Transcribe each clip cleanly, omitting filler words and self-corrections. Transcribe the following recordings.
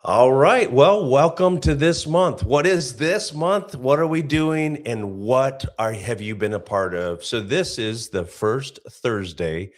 All right. Well, welcome to this month. What is this month? What are we doing? And have you been a part of? So this is the first Thursday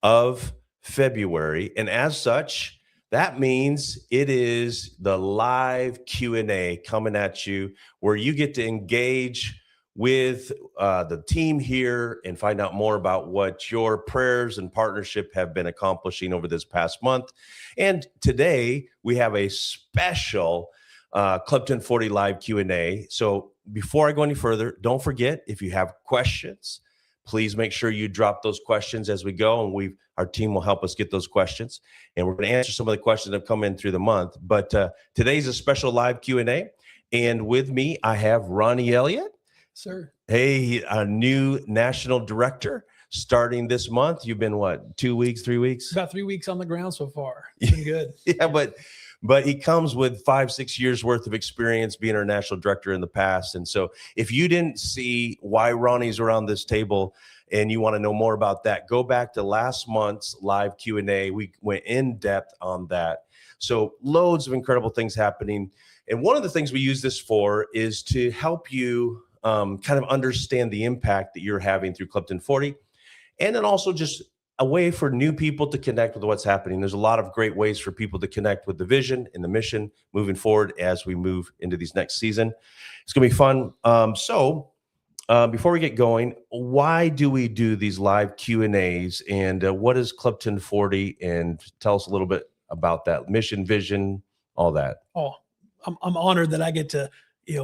of February. And as such, that means it is the live Q&A coming at you where you get to engage with the team here and find out more about what your prayers and partnership have been accomplishing over this past month. And today we have a special Club 1040 live Q&A. So before I go any further, don't forget, if you have questions, please make sure you drop those questions as we go, and our team will help us get those questions. And we're going to answer some of the questions that have come in through the month. But today's a special live Q&A. And with me, I have Ronnie Elliot. Sir. Hey, a new national director starting this month. You've been what, 2 weeks, 3 weeks? About 3 weeks on the ground so far. It's been good. Yeah, but he comes with 5-6 years worth of experience being our national director in the past. And so if you didn't see why Ronnie's around this table and you want to know more about that, go back to last month's live Q&A. We went in depth on that. So loads of incredible things happening. And one of the things we use this for is to help you kind of understand the impact that you're having through Club 1040. And then also just a way for new people to connect with what's happening. There's a lot of great ways for people to connect with the vision and the mission moving forward as we move into these next season. It's going to be fun. Before we get going, why do we do these live Q&As, and what is Club 1040? And tell us a little bit about that mission, vision, all that. Oh, I'm honored that I get to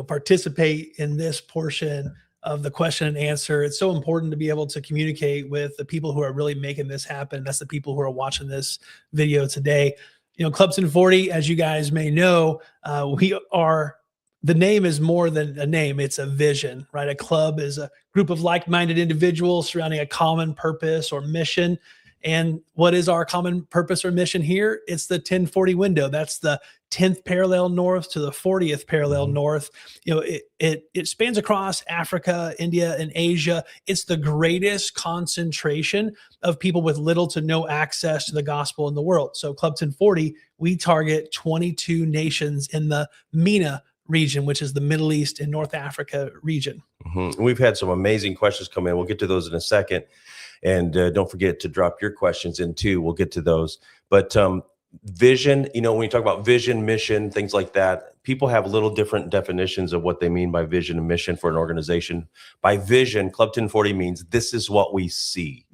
participate in this portion of the question and answer. It's so important to be able to communicate with the people who are really making this happen. That's the people who are watching this video today. Club 1040, as you guys may know, the name is more than a name. It's a vision, right? A club is a group of like-minded individuals surrounding a common purpose or mission. And what is our common purpose or mission here? It's the 1040 window. That's the 10th parallel north to the 40th parallel north. It spans across Africa, India, and Asia. It's the greatest concentration of people with little to no access to the gospel in the world. So Club 1040, we target 22 nations in the MENA region, which is the Middle East and North Africa region. We've had some amazing questions come in. We'll get to those in a second. And don't forget to drop your questions in too. We'll get to those. But vision, when you talk about vision, mission, things like that, people have little different definitions of what they mean by vision and mission for an organization. By vision, Club 1040 means this is what we see.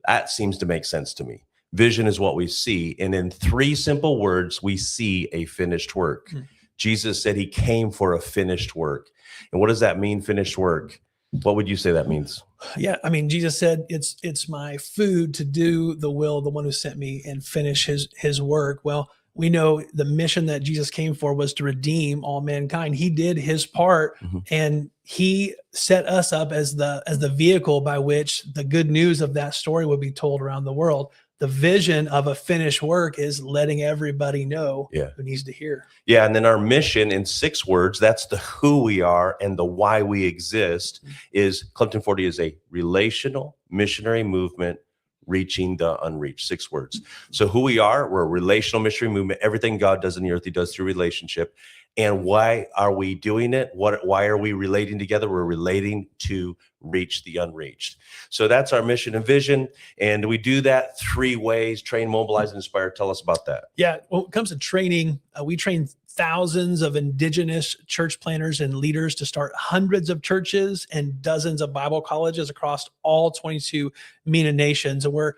That seems to make sense to me. Vision is what we see. And in 3 simple words, we see a finished work. Jesus said he came for a finished work. And what does that mean, finished work? What would you say that means? Yeah, I mean, Jesus said, it's my food to do the will of the one who sent me and finish his work. Well, we know the mission that Jesus came for was to redeem all mankind. He did his part, and he set us up as the vehicle by which the good news of that story would be told around the world. The vision of a finished work is letting everybody know who needs to hear. Yeah, and then our mission in 6 words, that's the who we are and the why we exist, is Club 1040 is a relational missionary movement reaching the unreached. 6 words. So who we are, we're a relational missionary movement. Everything God does in the earth, he does through relationship. And why are we doing it? Why are we relating together? We're relating to reach the unreached. So that's our mission and vision. And we do that 3 ways: train, mobilize, and inspire. Tell us about that. Yeah. When it comes to training, we train thousands of indigenous church planners and leaders to start hundreds of churches and dozens of Bible colleges across all 22 MENA nations. And we're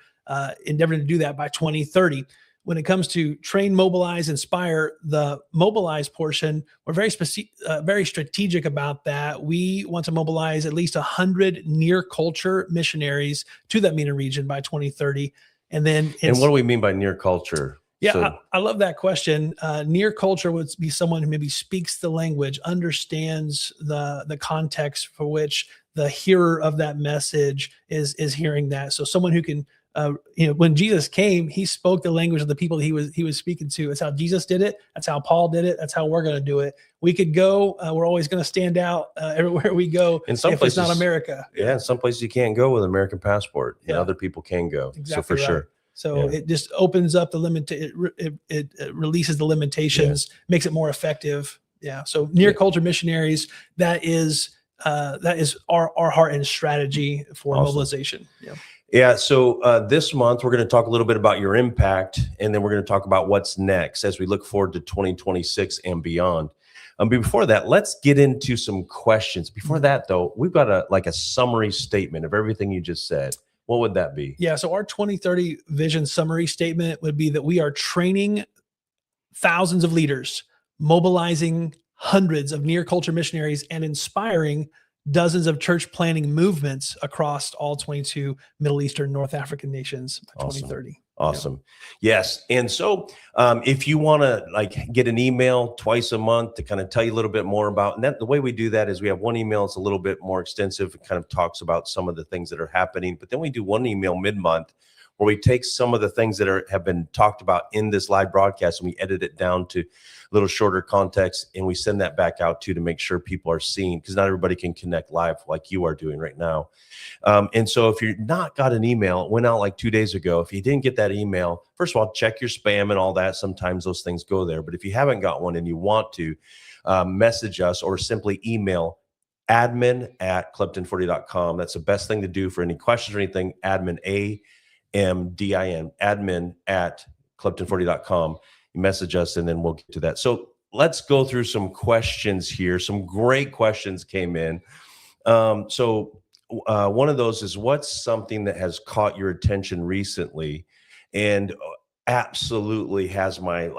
endeavoring to do that by 2030. When it comes to train, mobilize, inspire, the mobilize portion, we're very strategic about that. We want to mobilize at least 100 near culture missionaries to that MENA region by 2030. And what do we mean by near culture? Yeah, I love that question. Near culture would be someone who maybe speaks the language, understands the context for which the hearer of that message is hearing that. So someone who can when Jesus came, he spoke the language of the people he was speaking to. That's how Jesus did it. That's how Paul did it. That's how we're going to do it. We could go. We're always going to stand out everywhere we go. In some places, it's not America. Yeah, in some places you can't go with an American passport, and other people can go. Exactly so for right. sure. So it just opens up the limit. It releases the limitations, makes it more effective. Yeah. So near culture missionaries, that is our heart and strategy for mobilization. Yeah. Yeah. So this month we're going to talk a little bit about your impact, and then we're going to talk about what's next as we look forward to 2026 and beyond. But before that, let's get into some questions. Before that, though, we've got a summary statement of everything you just said. What would that be? Yeah. So our 2030 vision summary statement would be that we are training thousands of leaders, mobilizing hundreds of near culture missionaries, and inspiring dozens of church planting movements across all 22 Middle Eastern, North African nations by 2030. Awesome. Yes. And so if you want to get an email twice a month to kind of tell you a little bit more about, and that the way we do that is we have one email that's a little bit more extensive. It kind of talks about some of the things that are happening, but then we do one email mid-month where we take some of the things that have been talked about in this live broadcast and we edit it down to a little shorter context, and we send that back out to make sure people are seeing, because not everybody can connect live like you are doing right now. And so if you're not got an email, it went out like 2 days ago. If you didn't get that email, first of all, check your spam and all that. Sometimes those things go there. But if you haven't got one and you want to, message us or simply email admin@club1040.com. That's the best thing to do for any questions or anything. Admin, AMDIN, admin@club1040.com. You message us and then we'll get to that. So let's go through some questions here. Some great questions came in. So one of those is, what's something that has caught your attention recently and absolutely has my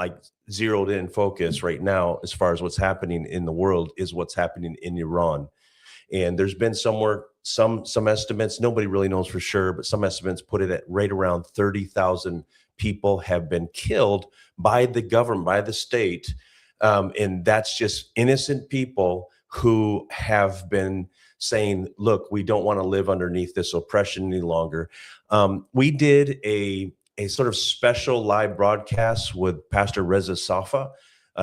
zeroed in focus right now as far as what's happening in the world is what's happening in Iran. And there's been some estimates, nobody really knows for sure, but some estimates put it at right around 30,000 people have been killed by the government, by the state. And that's just innocent people who have been saying, look, we don't want to live underneath this oppression any longer. We did a sort of special live broadcast with Pastor Reza Safa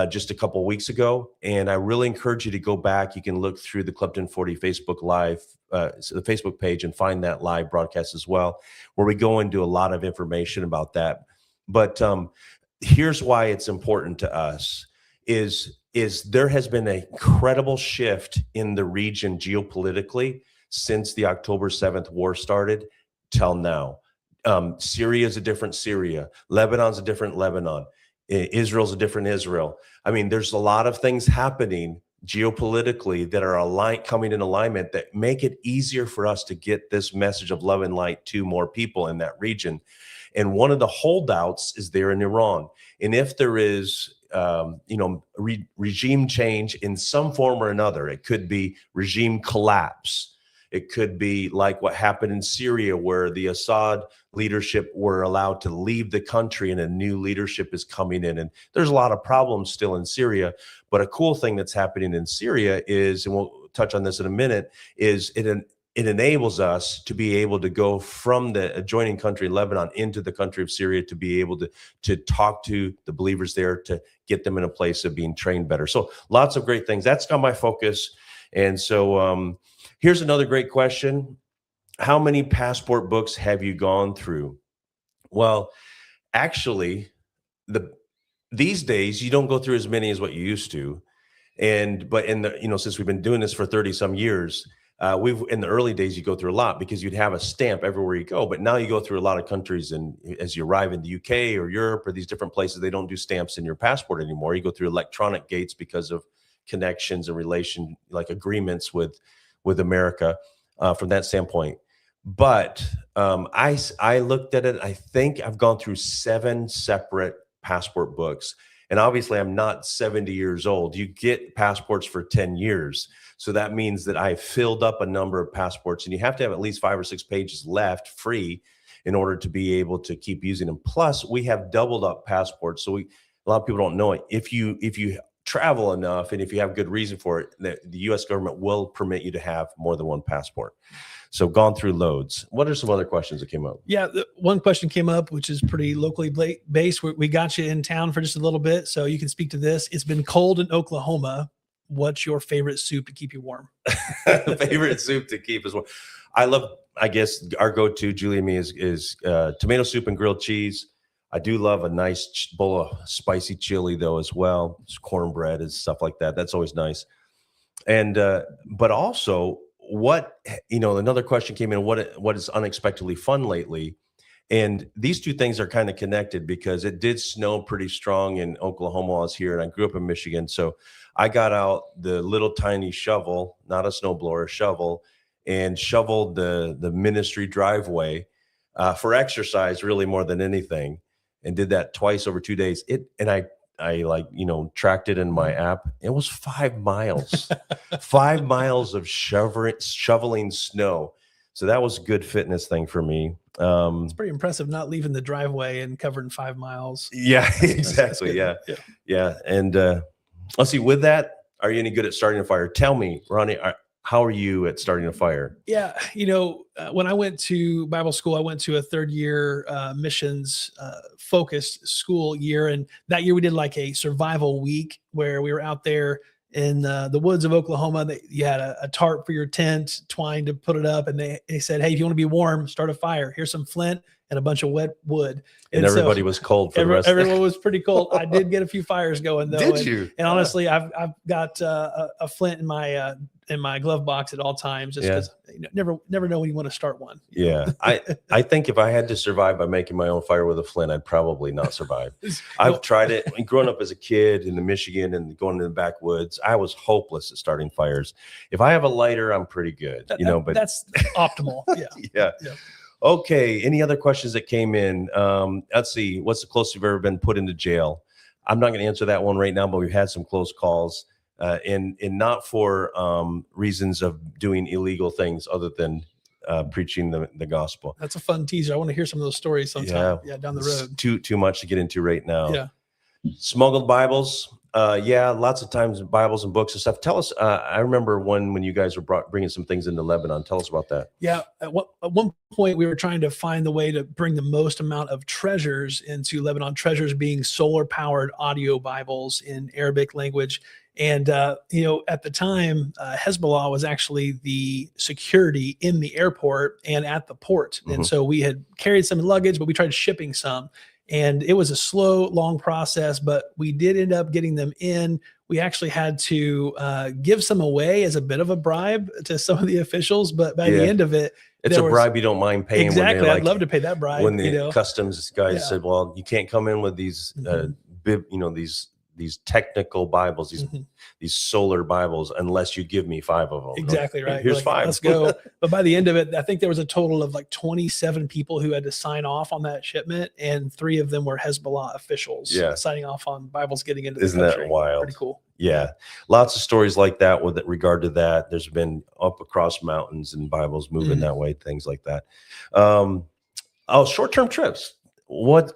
just a couple of weeks ago. And I really encourage you to go back. You can look through the Club 1040 Facebook Live, so the Facebook page, and find that live broadcast as well, where we go into a lot of information about that. But here's why it's important to us is there has been an incredible shift in the region geopolitically since the October 7th war started till now. Syria is a different Syria. Lebanon's a different Lebanon. Israel's a different Israel. I mean, there's a lot of things happening geopolitically that are coming in alignment that make it easier for us to get this message of love and light to more people in that region. And one of the holdouts is there in Iran. And if there is, regime change in some form or another, it could be regime collapse. It could be like what happened in Syria, where the Assad leadership were allowed to leave the country and a new leadership is coming in. And there's a lot of problems still in Syria. But a cool thing that's happening in Syria is, and we'll touch on this in a minute, is it enables us to be able to go from the adjoining country, Lebanon, into the country of Syria to be able to talk to the believers there, to get them in a place of being trained better. So lots of great things. That's got my focus. And so here's another great question. How many passport books have you gone through? Well, actually, these days you don't go through as many as what you used to. But since we've been doing this for 30 some years, in the early days, you go through a lot because you'd have a stamp everywhere you go. But now you go through a lot of countries, and as you arrive in the UK or Europe or these different places, they don't do stamps in your passport anymore. You go through electronic gates because of connections and agreements with America from that standpoint. But I looked at it. I think I've gone through 7 separate passport books. And obviously, I'm not 70 years old. You get passports for 10 years. So that means that I filled up a number of passports, and you have to have at least 5 or 6 pages left free in order to be able to keep using them. Plus, we have doubled up passports. So a lot of people don't know it. If you travel enough and if you have good reason for it, the U.S. government will permit you to have more than one passport. So gone through loads. What are some other questions that came up? Yeah, one question came up, which is pretty locally based. We got you in town for just a little bit, so you can speak to this. It's been cold in Oklahoma. what's your favorite soup to keep you warm? Favorite soup to keep as well. I guess our go-to, Julie and me, is tomato soup and grilled cheese. I do love a nice bowl of spicy chili though as well. It's cornbread and stuff like that. That's always nice. And but also, another question came in. What is unexpectedly fun lately? And these two things are kind of connected because it did snow pretty strong in Oklahoma while I was here, and I grew up in Michigan. So I got out the little tiny shovel, not a snowblower, shovel, and shoveled the ministry driveway for exercise, really more than anything, and did that twice over 2 days. I tracked it in my app. It was 5 miles, 5 miles of shoveling snow. So that was a good fitness thing for me. It's pretty impressive not leaving the driveway and covering 5 miles. Yeah, exactly. Yeah. And let's see, with that, are you any good at starting a fire? Tell me, Ronnie, how are you at starting a fire? Yeah. When I went to Bible school, I went to a 3rd year missions focused school year. And that year we did like a survival week where we were out there in the woods of Oklahoma. You had a tarp for your tent, twine to put it up. And they said, hey, if you want to be warm, start a fire. Here's some flint and a bunch of wet wood. And everybody was cold for the rest everyone was pretty cold. I did get a few fires going though. Did you? And honestly, I've got a flint in my glove box at all times, just because you never know when you want to start one. Yeah. I think if I had to survive by making my own fire with a flint, I'd probably not survive. I've tried it. Growing up as a kid in the Michigan and going to the backwoods, I was hopeless at starting fires. If I have a lighter, I'm pretty good. But that's optimal. Yeah. Yeah. Okay. Any other questions that came in? Let's see. What's the closest you've ever been put into jail? I'm not going to answer that one right now, but we've had some close calls. And not for reasons of doing illegal things other than preaching the gospel. That's a fun teaser. I want to hear some of those stories sometime. Yeah, down the road. Too much to get into right now. Yeah. Smuggled Bibles. Lots of times Bibles and books and stuff. Tell us. I remember when you guys were bringing some things into Lebanon. Tell us about that. Yeah. At one point, we were trying to find the way to bring the most amount of treasures into Lebanon. Treasures being solar-powered audio Bibles in Arabic language. And, at the time, Hezbollah was actually the security in the airport and at the port. Mm-hmm. And so we had carried some luggage, but we tried shipping some. And it was a slow, long process, but we did end up getting them in. We actually had to give some away as a bit of a bribe to some of the officials. But by the end of it, it's a bribe you don't mind paying. Exactly. I'd love to pay that bribe. When the customs guys said, well, you can't come in with these these technical Bibles, these solar Bibles, unless you give me 5 of them. Exactly right. Here's 5. Let's go. But by the end of it, I think there was a total of like 27 people who had to sign off on that shipment, and 3 of them were Hezbollah officials signing off on Bibles getting into the country. Isn't that wild? Pretty cool. Yeah. Lots of stories like that with regard to that. There's been up across mountains and Bibles moving that way, things like that. Short-term trips. What,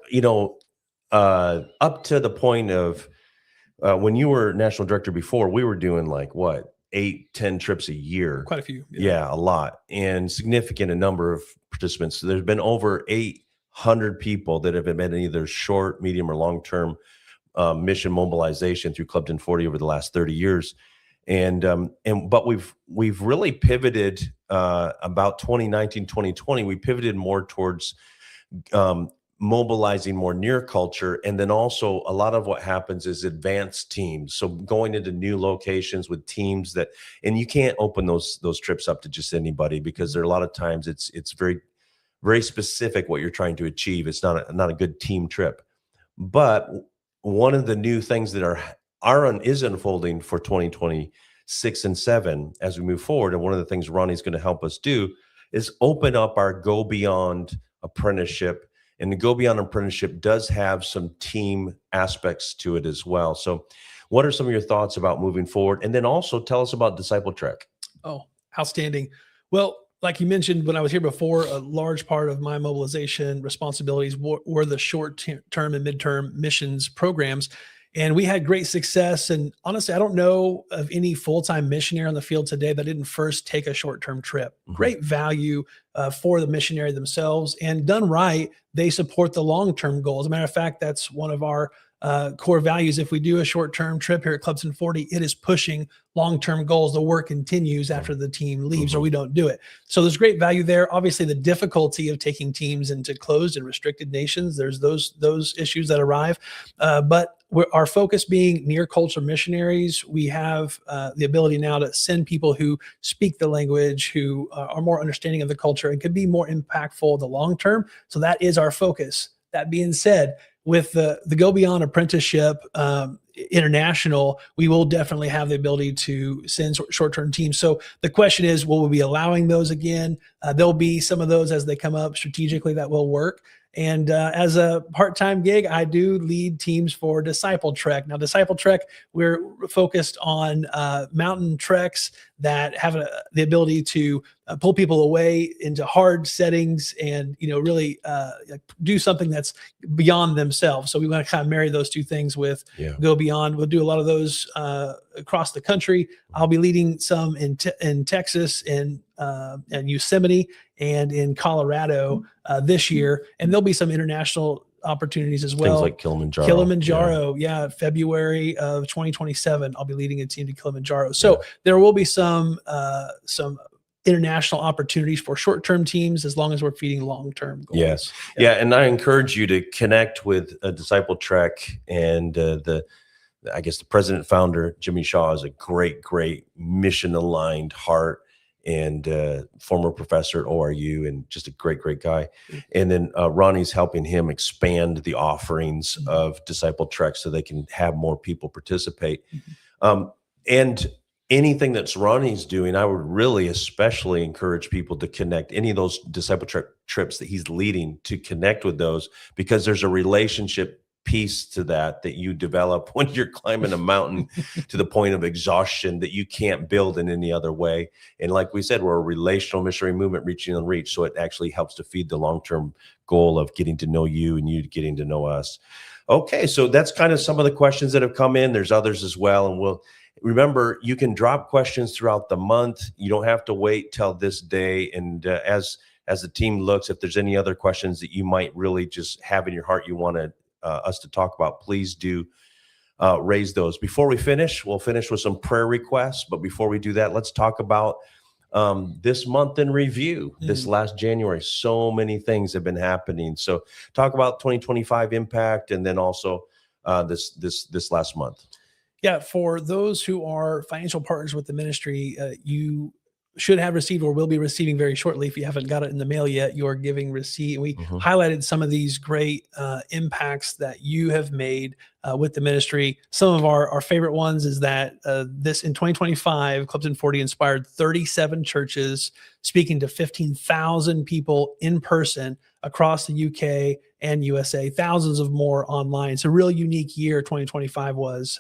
up to the point of, when you were national director before, we were doing like 8-10 trips a year. Quite a few. Yeah, a lot, and significant a number of participants. So there's been over 800 people that have been either short, medium, or long-term mission mobilization through CLUB1040 over the last 30 years. But we've really pivoted about 2019, 2020. We pivoted more towards mobilizing more near culture. And then also a lot of what happens is advanced teams. So going into new locations with teams and you can't open those trips up to just anybody, because there are a lot of times it's very, very specific what you're trying to achieve. It's not a good team trip. But one of the new things that is unfolding for 2026 and 7 as we move forward, and one of the things Ronnie's going to help us do, is open up our Go Beyond apprenticeship. And the Go Beyond apprenticeship does have some team aspects to it as well. So what are some of your thoughts about moving forward? And then also tell us about Disciple Trek. Oh, outstanding. Well, like you mentioned, when I was here before, a large part of my mobilization responsibilities were the short-term and midterm missions programs. And we had great success. And honestly, I don't know of any full-time missionary on the field today that didn't first take a short-term trip. Great value for the missionary themselves. And done right, they support the long-term goals. As a matter of fact, that's one of our core values. If we do a short-term trip here at Clubs and 40, it is pushing long-term goals. The work continues after the team leaves or we don't do it. So there's great value there. Obviously, the difficulty of taking teams into closed and restricted nations, there's those issues that arrive. But our focus being near culture missionaries, we have the ability now to send people who speak the language, who are more understanding of the culture and could be more impactful in the long term. So that is our focus. That being said, with the Go Beyond apprenticeship international, we will definitely have the ability to send short-term teams. So the question is, will we be allowing those again? There'll be some of those as they come up strategically that will work. And as a part-time gig, I do lead teams for Disciple Trek. Now, Disciple Trek, we're focused on mountain treks that have the ability to pull people away into hard settings and, really do something that's beyond themselves. So we want to kind of marry those two things with Go Beyond. We'll do a lot of those across the country. I'll be leading some in Texas, in Yosemite, and in Colorado this year. And there'll be some international opportunities as well. Things like Kilimanjaro. Kilimanjaro, February of 2027, I'll be leading a team to Kilimanjaro. So there will be some international opportunities for short-term teams as long as we're feeding long-term goals. Yes. Yeah. And I encourage you to connect with a Disciple Trek, and I guess the president founder, Jimmy Shaw, is a great mission-aligned heart, and former professor at ORU, and just a great guy. And then Ronnie's helping him expand the offerings of Disciple Trek so they can have more people participate. And anything that's Ronnie's doing, I would really especially encourage people to connect any of those Disciple Trek trips that he's leading, to connect with those, because there's a relationship piece to that you develop when you're climbing a mountain to the point of exhaustion that you can't build in any other way. And like we said, we're a relational missionary movement, reaching and reach. So it actually helps to feed the long-term goal of getting to know you and you getting to know us. Okay. So that's kind of some of the questions that have come in. There's others as well. And we'll remember, you can drop questions throughout the month. You don't have to wait till this day. And as the team looks, if there's any other questions that you might really just have in your heart, you want to us to talk about, please do raise those. Before we finish, we'll finish with some prayer requests. But before we do that, let's talk about this month in review. This last January, so many things have been happening. So talk about 2025 impact, and then also this last month. Yeah, for those who are financial partners with the ministry, you should have received or will be receiving very shortly. If you haven't got it in the mail yet, your giving receipt. We highlighted some of these great impacts that you have made with the ministry. Some of our favorite ones is that this in 2025, Clubs and 40 inspired 37 churches, speaking to 15,000 people in person across the UK and USA, thousands of more online. It's a real unique year 2025 was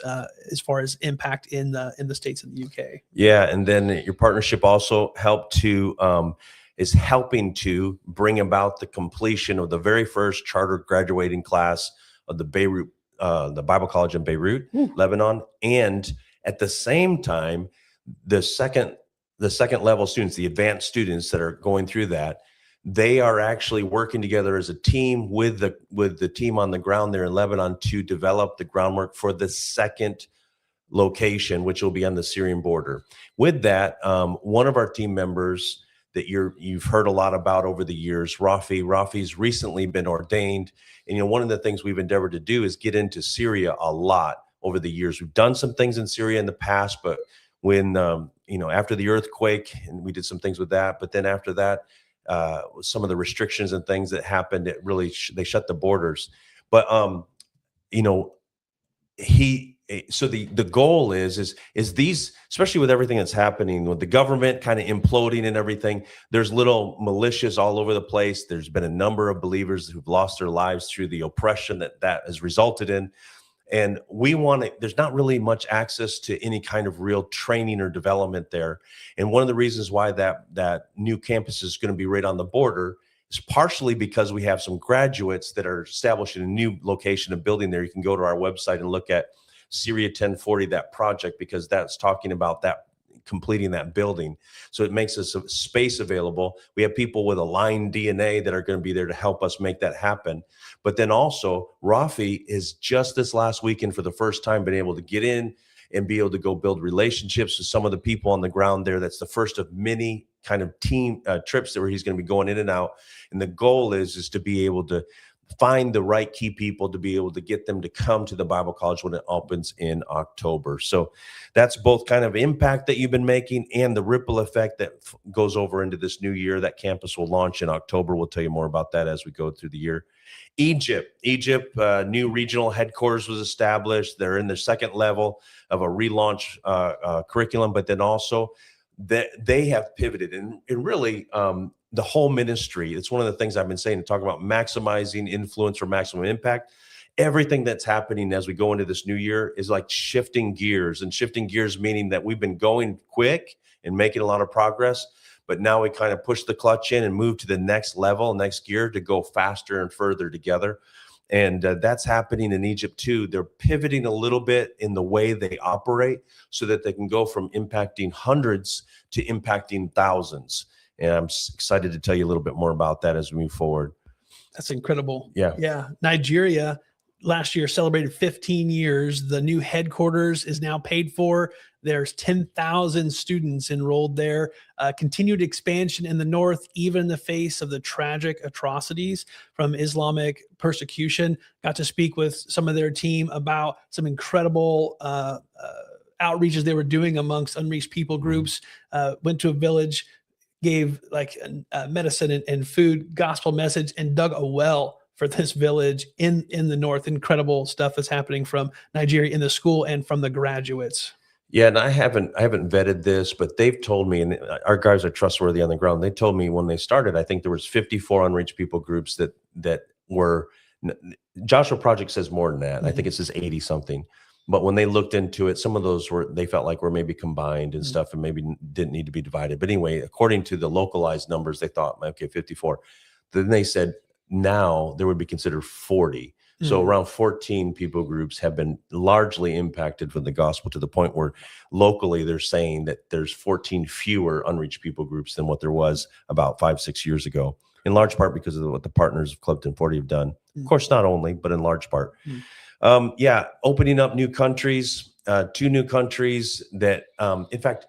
as far as impact in the States and the UK. Yeah, and then your partnership also helped to is helping to bring about the completion of the very first charter graduating class of the Beirut, the Bible College in Beirut, Lebanon, and at the same time, the second level students, the advanced students that are going through that, they are actually working together as a team with the team on the ground there in Lebanon to develop the groundwork for the second location, which will be on the Syrian border. With that, one of our team members that you've heard a lot about over the years, Rafi's recently been ordained. And one of the things we've endeavored to do is get into Syria a lot over the years. We've done some things in Syria in the past, but when after the earthquake, and we did some things with that, but then after that, some of the restrictions and things that happened, it really they shut the borders. But so the goal is these, especially with everything that's happening with the government kind of imploding and everything, there's little militias all over the place. There's been a number of believers who've lost their lives through the oppression that has resulted in. And there's not really much access to any kind of real training or development there. And one of the reasons why that new campus is going to be right on the border is partially because we have some graduates that are establishing a new location and building there. You can go to our website and look at Syria 1040, that project, because that's talking about that completing that building. So it makes us a space available. We have people with aligned DNA that are going to be there to help us make that happen. But then also, Rafi is just this last weekend for the first time been able to get in and be able to go build relationships with some of the people on the ground there. That's the first of many kind of team trips where he's going to be going in and out. And the goal is to be able to find the right key people to be able to get them to come to the Bible college when it opens in October. So that's both kind of impact that you've been making and the ripple effect that goes over into this new year. That campus will launch in October. We'll tell you more about that as we go through the year. Egypt, new regional headquarters was established. They're in their second level of a relaunch curriculum, but then also they have pivoted and really the whole ministry. It's one of the things I've been saying, talking about maximizing influence for maximum impact. Everything that's happening as we go into this new year is like shifting gears, and shifting gears meaning that we've been going quick and making a lot of progress, but now we kind of push the clutch in and move to the next level, next gear to go faster and further together. And that's happening in Egypt too. They're pivoting a little bit in the way they operate so that they can go from impacting hundreds to impacting thousands. And I'm excited to tell you a little bit more about that as we move forward. That's incredible. Yeah. Nigeria last year celebrated 15 years. The new headquarters is now paid for. There's 10,000 students enrolled there. Continued expansion in the north, even in the face of the tragic atrocities from Islamic persecution. Got to speak with some of their team about some incredible outreaches they were doing amongst unreached people groups. Went to a village, gave like medicine and food, gospel message, and dug a well for this village in the north. Incredible stuff is happening from Nigeria in the school and from the graduates. Yeah, and I haven't vetted this, but they've told me, and our guys are trustworthy on the ground. They told me when they started, I think there was 54 unreached people groups that were. Joshua Project says more than that. I think it says 80 something. But when they looked into it, some of those they felt like were maybe combined and stuff, and maybe didn't need to be divided. But anyway, according to the localized numbers, they thought, okay, 54. Then they said now there would be considered 40. So around 14 people groups have been largely impacted for the gospel, to the point where locally they're saying that there's 14 fewer unreached people groups than what there was about 5-6 years ago, in large part because of what the partners of Club 1040 have done. Of course, not only, but in large part. Opening up new countries, 2 new countries that, in fact,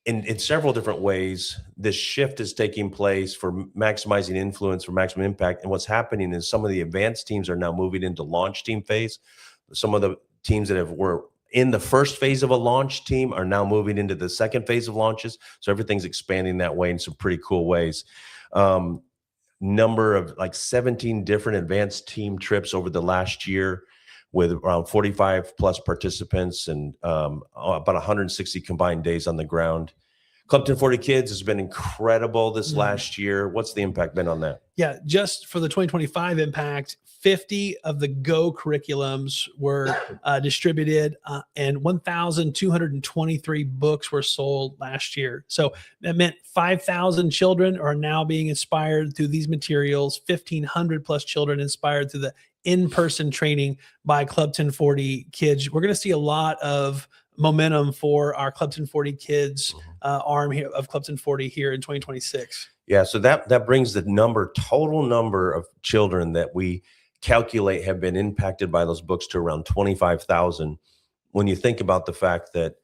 in several different ways, this shift is taking place for maximizing influence, for maximum impact. And what's happening is some of the advanced teams are now moving into launch team phase. Some of the teams that were in the first phase of a launch team are now moving into the second phase of launches. So everything's expanding that way in some pretty cool ways. Number of like 17 different advanced team trips over the last year, with around 45 plus participants and about 160 combined days on the ground. Club 1040 Kids has been incredible this last year. What's the impact been on that? Yeah, just for the 2025 impact, 50 of the Go curriculums were distributed, and 1,223 books were sold last year. So that meant 5,000 children are now being inspired through these materials, 1,500 plus children inspired through the in-person training by Club 1040 Kids. We're going to see a lot of momentum for our Club 1040 Kids arm here of Club 1040 here in 2026. Yeah, so that brings the total number of children that we calculate have been impacted by those books to around 25,000. When you think about the fact that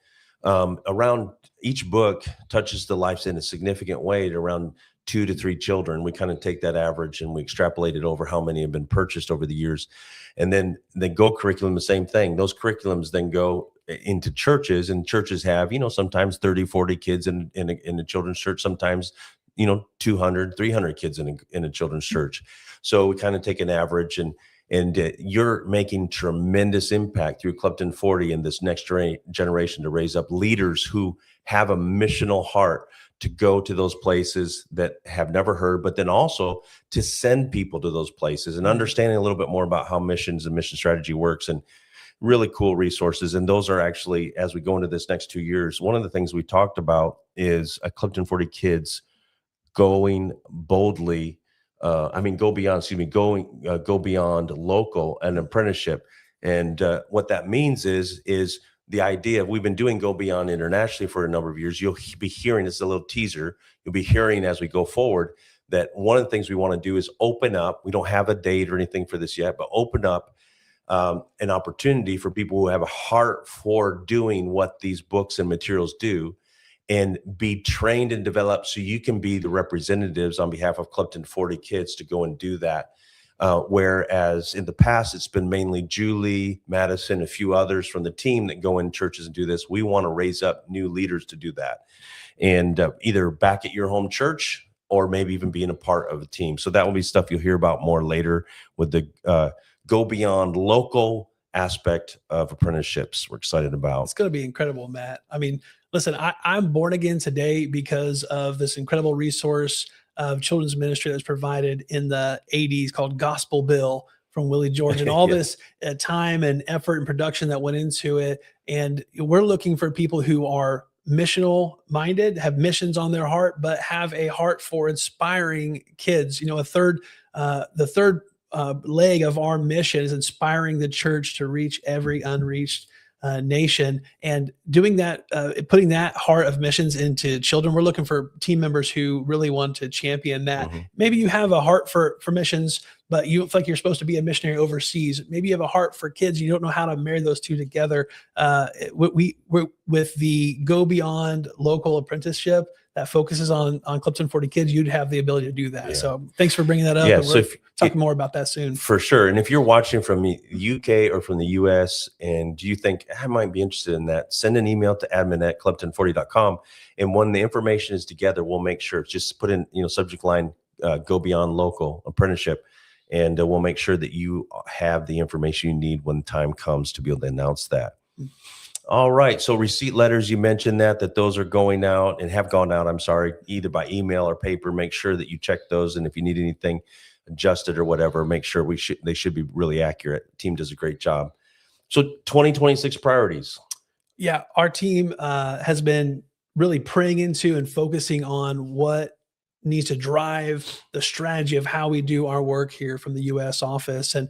around each book touches the lives in a significant way to around 2 to 3 children. We kind of take that average and we extrapolate it over how many have been purchased over the years. And then the Go curriculum, the same thing. Those curriculums then go into churches, and churches have, sometimes 30, 40 kids in a children's church, sometimes, 200, 300 kids in a children's church. So we kind of take an average, and you're making tremendous impact through Club 1040 in this next generation to raise up leaders who have a missional heart to go to those places that have never heard, but then also to send people to those places and understanding a little bit more about how missions and mission strategy works, and really cool resources. And those are actually, as we go into this next 2 years, one of the things we talked about is a Club 1040 Kids going boldly, go beyond local and apprenticeship. And what that means is the idea of, we've been doing Go Beyond internationally for a number of years. You'll be hearing, this is a little teaser, you'll be hearing as we go forward, that one of the things we want to do is open up. We don't have a date or anything for this yet, but open up an opportunity for people who have a heart for doing what these books and materials do, and be trained and developed so you can be the representatives on behalf of Club 1040 kids to go and do that. Whereas in the past, it's been mainly Julie, Madison, a few others from the team that go in churches and do this. We want to raise up new leaders to do that, and either back at your home church or maybe even being a part of a team. So that will be stuff you'll hear about more later with the Go Beyond local aspect of apprenticeships we're excited about. It's going to be incredible, Matt. I mean, listen, I'm born again today because of this incredible resource of children's ministry that's provided in the 80s called Gospel Bill from Willie George, and all this time and effort and production that went into it. And we're looking for people who are missional minded, have missions on their heart, but have a heart for inspiring kids. The third leg of our mission is inspiring the church to reach every unreached nation, and doing that, putting that heart of missions into children. We're looking for team members who really want to champion that. Maybe you have a heart for missions, but you don't feel like you're supposed to be a missionary overseas. Maybe you have a heart for kids. You don't know how to marry those two together. We're with the Go Beyond local apprenticeship that focuses on Club 1040 kids, you'd have the ability to do that. Yeah. So thanks for bringing that up. Yeah, and we're talking more about that soon. For sure. And if you're watching from the UK or from the US and you think I might be interested in that, send an email to admin@club1040.com. And when the information is together, we'll make sure, just put in, subject line, Go Beyond local apprenticeship. And we'll make sure that you have the information you need when the time comes to be able to announce that. All right. So receipt letters, you mentioned that those are going out and have gone out, either by email or paper. Make sure that you check those. And if you need anything adjusted or whatever, make sure they should be really accurate. The team does a great job. So 2026 priorities. Yeah. Our team has been really praying into and focusing on what needs to drive the strategy of how we do our work here from the U.S. office. And,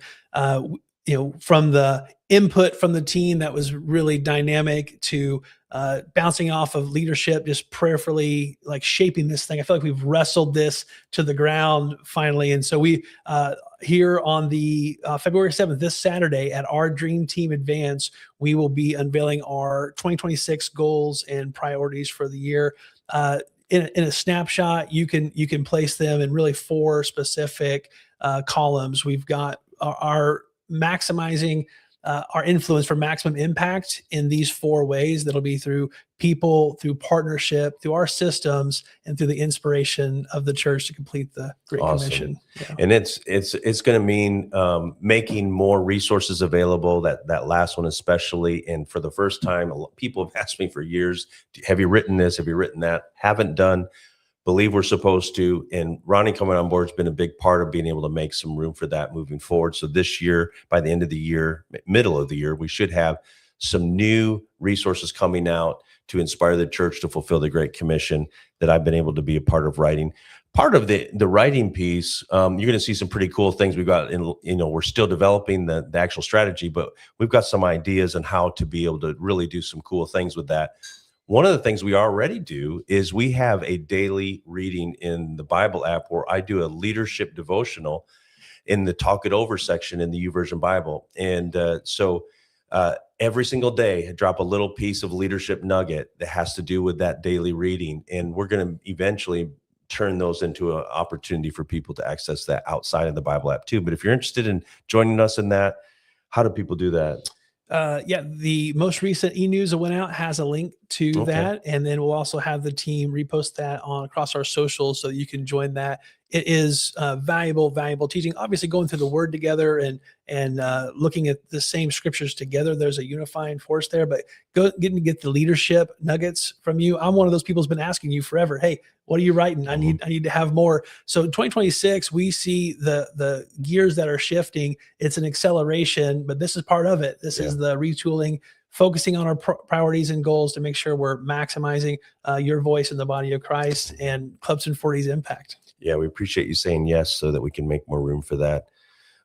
from the input from the team that was really dynamic to bouncing off of leadership, just prayerfully like shaping this thing. I feel like we've wrestled this to the ground finally. And so we here on the February 7th, this Saturday at our Dream Team Advance, we will be unveiling our 2026 goals and priorities for the year. In a snapshot, you can place them in really 4 specific columns. We've got our maximizing our influence for maximum impact in these 4 ways. That'll be through people, through partnership, through our systems, and through the inspiration of the church to complete the Great Commission. Yeah. And it's going to mean making more resources available. That last one especially. And for the first time, people have asked me for years, have you written this? Have you written that? Haven't done. Believe we're supposed to. And Ronnie coming on board has been a big part of being able to make some room for that moving forward. So this year, by the end of the year, middle of the year, we should have some new resources coming out to inspire the church to fulfill the Great Commission that I've been able to be a part of writing. Part of the writing piece, you're going to see some pretty cool things. We've got, we're still developing the actual strategy, but we've got some ideas on how to be able to really do some cool things with that. One of the things we already do is we have a daily reading in the Bible app where I do a leadership devotional in the Talk It Over section in the YouVersion Bible. And so every single day, I drop a little piece of leadership nugget that has to do with that daily reading. And we're going to eventually turn those into an opportunity for people to access that outside of the Bible app too. But if you're interested in joining us in that, how do people do that? The most recent e-news that went out has a link to that. And then we'll also have the team repost that across our socials so that you can join that. It is valuable teaching. Obviously, going through the word together and looking at the same scriptures together, there's a unifying force there. But getting to get the leadership nuggets from you. I'm one of those people who's been asking you forever, hey, what are you writing? I need to have more. So 2026, we see the gears that are shifting. It's an acceleration, but this is part of it. This is the retooling, focusing on our priorities and goals to make sure we're maximizing your voice in the body of Christ and Club 1040's impact. Yeah, we appreciate you saying yes so that we can make more room for that.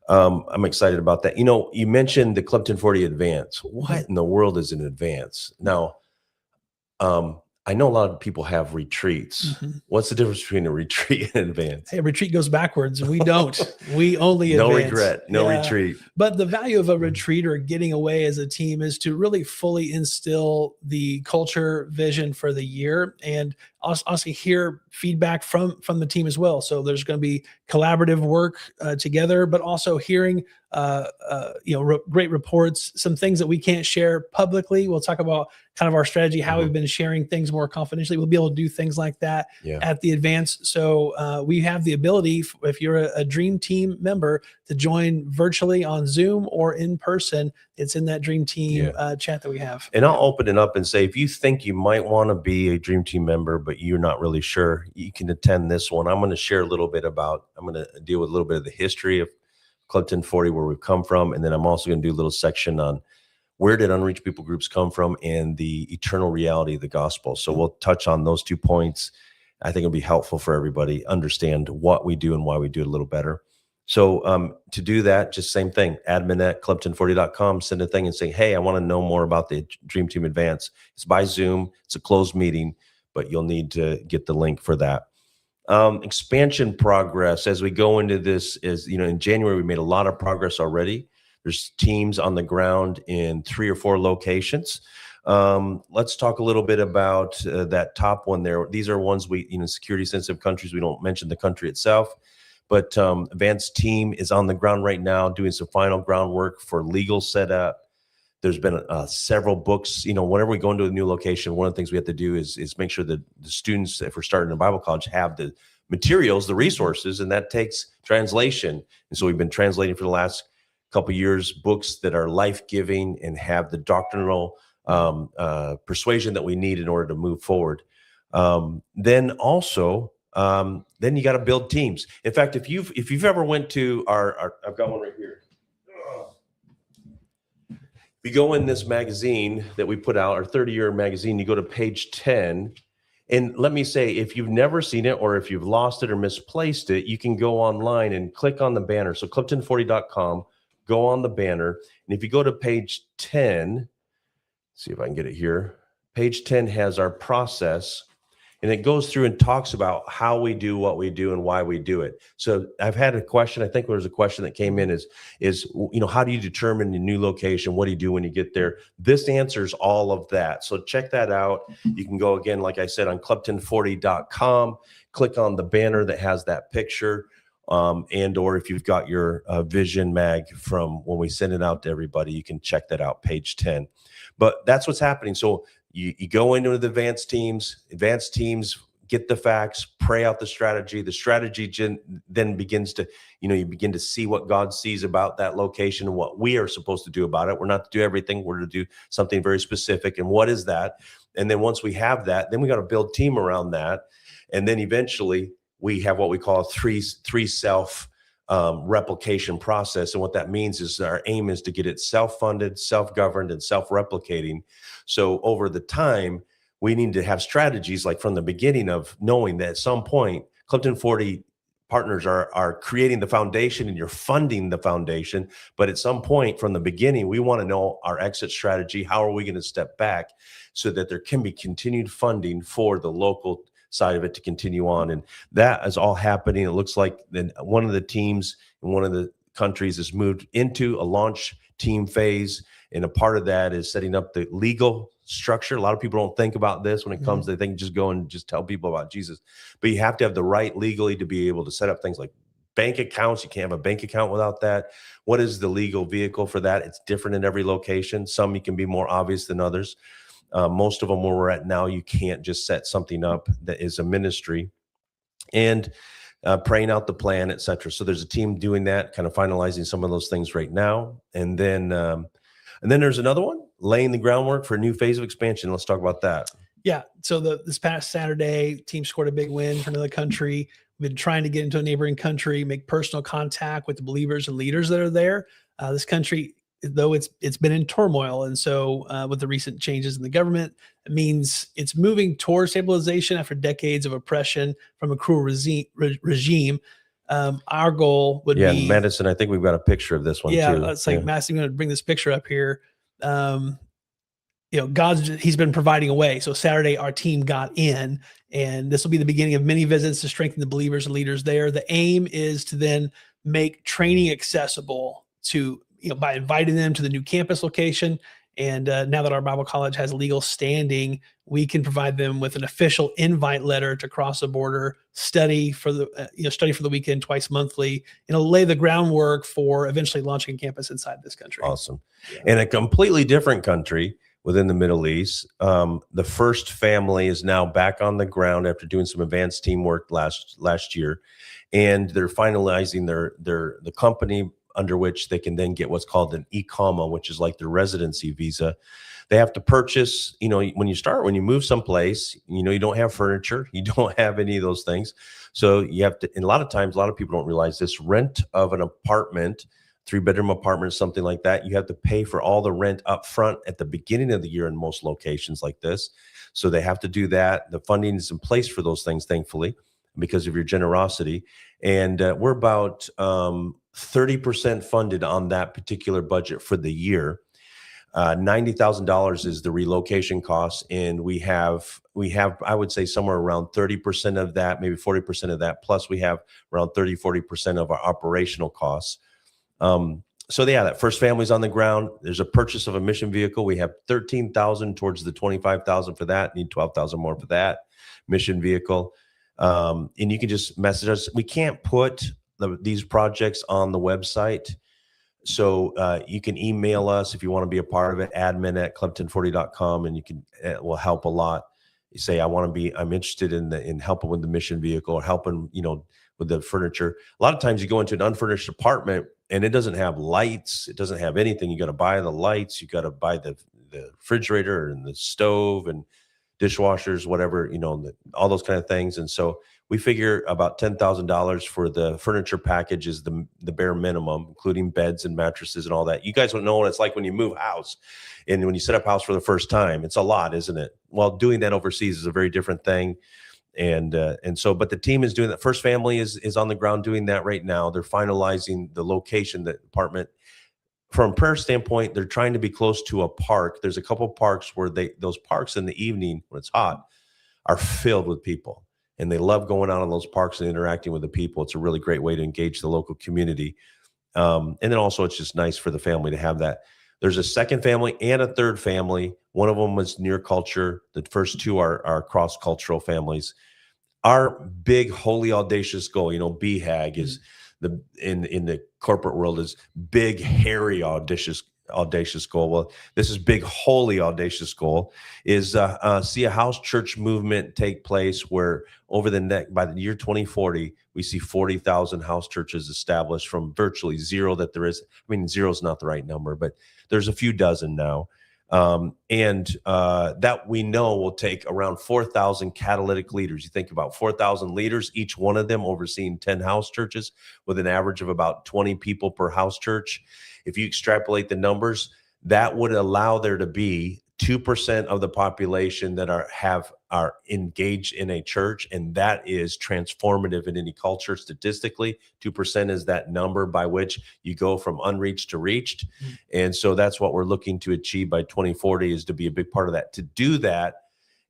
I'm excited about that. You mentioned the Club 1040 Advance. What in the world is an advance? Now, I know a lot of people have retreats. What's the difference between a retreat and advance? Hey, a retreat goes backwards. We don't. We only No advance. regret, no retreat. But the value of a retreat or getting away as a team is to really fully instill the culture vision for the year, and also hear feedback from the team as well. So there's going to be collaborative work together, but also hearing great reports, some things that we can't share publicly. We'll talk about kind of our strategy, how we've been sharing things more confidentially. We'll be able to do things like that at the advance. So we have the ability, if you're a Dream Team member, to join virtually on Zoom or in person. It's in that Dream Team chat that we have. And I'll open it up and say, if you think you might want to be a Dream Team member, but you're not really sure, you can attend this one. I'm going to share a little bit about, I'm going to deal with a little bit of the history of Club 1040, where we've come from. And then I'm also going to do a little section on where did unreached people groups come from and the eternal reality of the gospel. So we'll touch on those 2 points. I think it'll be helpful for everybody understand what we do and why we do it a little better. So to do that, just same thing, admin@club1040.com, send a thing and say, hey, I want to know more about the Dream Team Advance. It's by Zoom. It's a closed meeting, but you'll need to get the link for that. Expansion progress as we go into this is, in January, we made a lot of progress already. There's teams on the ground in 3 or 4 locations. Let's talk a little bit about that top one there. These are ones security sensitive countries. We don't mention the country itself, but advanced team is on the ground right now doing some final groundwork for legal setup. There's been several books. Whenever we go into a new location, one of the things we have to do is make sure that the students, if we're starting a Bible college, have the materials, the resources, and that takes translation. And so we've been translating for the last couple of years books that are life-giving and have the doctrinal persuasion that we need in order to move forward. Then you got to build teams. In fact, if you've ever went to our I've got one right here. If you go in this magazine that we put out, our 30-year magazine, you go to page 10. And let me say, if you've never seen it or if you've lost it or misplaced it, you can go online and click on the banner. So club1040.com, go on the banner. And if you go to page 10, see if I can get it here. Page 10 has our process, and it goes through and talks about how we do what we do and why we do it. So I've had a question. I think there was a question that came in is how do you determine the new location? What do you do when you get there? This answers all of that. So check that out. You can go again, like I said, on club1040.com, click on the banner that has that picture. And or if you've got your vision mag from when we send it out to everybody, you can check that out, page 10. But that's what's happening. So you go into the advanced teams get the facts, pray out the strategy. The strategy then begins to, you begin to see what God sees about that location and what we are supposed to do about it. We're not to do everything. We're to do something very specific. And what is that? And then once we have that, then we got to build team around that. And then eventually we have what we call a three self replication process. And what that means is our aim is to get it self-funded, self-governed, and self-replicating. So over the time, we need to have strategies like from the beginning of knowing that at some point, Club 1040 partners are creating the foundation and you're funding the foundation. But at some point from the beginning, we want to know our exit strategy. How are we going to step back so that there can be continued funding for the local side of it to continue on? And that is all happening. It looks like then one of the teams in one of the countries has moved into a launch team phase. And a part of that is setting up the legal structure. A lot of people don't think about this when it comes, they think just go and just tell people about Jesus. But you have to have the right legally to be able to set up things like bank accounts. You can't have a bank account without that. What is the legal vehicle for that? It's different in every location. Some you can be more obvious than others. Most of them where we're at now, you can't just set something up that is a ministry. And praying out the plan, et cetera. So there's a team doing that, kind of finalizing some of those things right now. And then there's another one, laying the groundwork for a new phase of expansion. Let's talk about that. Yeah. So this past Saturday, team scored a big win for another country. We've been trying to get into a neighboring country, make personal contact with the believers and leaders that are there. This country, though it's been in turmoil. And so with the recent changes in the government, it means it's moving towards stabilization after decades of oppression from a cruel regime. Our goal would Yeah, be, in medicine, I think we've got a picture of this one yeah, too. it's like Matt's going to bring this picture up here. He's been providing a way. So Saturday, our team got in, and this will be the beginning of many visits to strengthen the believers and leaders there. The aim is to then make training accessible to, by inviting them to the new campus location. And now that our Bible college has legal standing, we can provide them with an official invite letter to cross the border, study for the weekend twice monthly, and it'll lay the groundwork for eventually launching a campus inside this country. Awesome. Yeah. In a completely different country within the Middle East, the first family is now back on the ground after doing some advanced teamwork last year, and they're finalizing the company under which they can then get what's called an Iqama, which is like their residency visa. They have to purchase, when you move someplace, you don't have furniture, you don't have any of those things. So you have to, and a lot of times, a lot of people don't realize this, rent of an apartment, 3-bedroom apartment, something like that, you have to pay for all the rent up front at the beginning of the year in most locations like this. So they have to do that. The funding is in place for those things, thankfully, because of your generosity. And we're about 30% funded on that particular budget for the year. $90,000 is the relocation cost, and we have I would say somewhere around 30% of that, maybe 40% of that, plus we have around 30-40% of our operational costs. So yeah, that first family's on the ground. There's a purchase of a mission vehicle. We have 13,000 towards the 25,000 for that. Need 12,000 more for that mission vehicle. And you can just message us. We can't put these projects on the website, so you can email us if you want to be a part of it, admin@club1040.com, and you can, it will help a lot. You say, I'm interested in helping with the mission vehicle, or helping, with the furniture. A lot of times you go into an unfurnished apartment and it doesn't have lights. It doesn't have anything. You got to buy the lights. You got to buy the refrigerator and the stove and dishwashers, whatever, all those kind of things. And so we figure about $10,000 for the furniture package is the bare minimum, including beds and mattresses and all that. You guys don't know what it's like when you move house and when you set up house for the first time. It's a lot, isn't it? Well, doing that overseas is a very different thing. And so, but the team is doing that. First family is on the ground doing that right now. They're finalizing the location, the apartment. From a prayer standpoint, they're trying to be close to a park. There's a couple parks where those parks in the evening when it's hot are filled with people, and they love going out on those parks and interacting with the people. It's a really great way to engage the local community. And then also it's just nice for the family to have that. There's a second family and a third family. One of them was near culture. The first two are cross-cultural families. Our big, holy, audacious goal, BHAG is in the corporate world is big, hairy, audacious goal. Well, this is big, holy, audacious goal is see a house church movement take place where by the year 2040, we see 40,000 house churches established from virtually zero that there is. I mean, zero is not the right number, but there's a few dozen now. And that we know will take around 4,000 catalytic leaders. You think about 4,000 leaders, each one of them overseeing 10 house churches with an average of about 20 people per house church. If you extrapolate the numbers, that would allow there to be 2% of the population that are engaged in a church, and that is transformative in any culture. Statistically, 2% is that number by which you go from unreached to reached. And so that's what we're looking to achieve by 2040, is to be a big part of that. To do that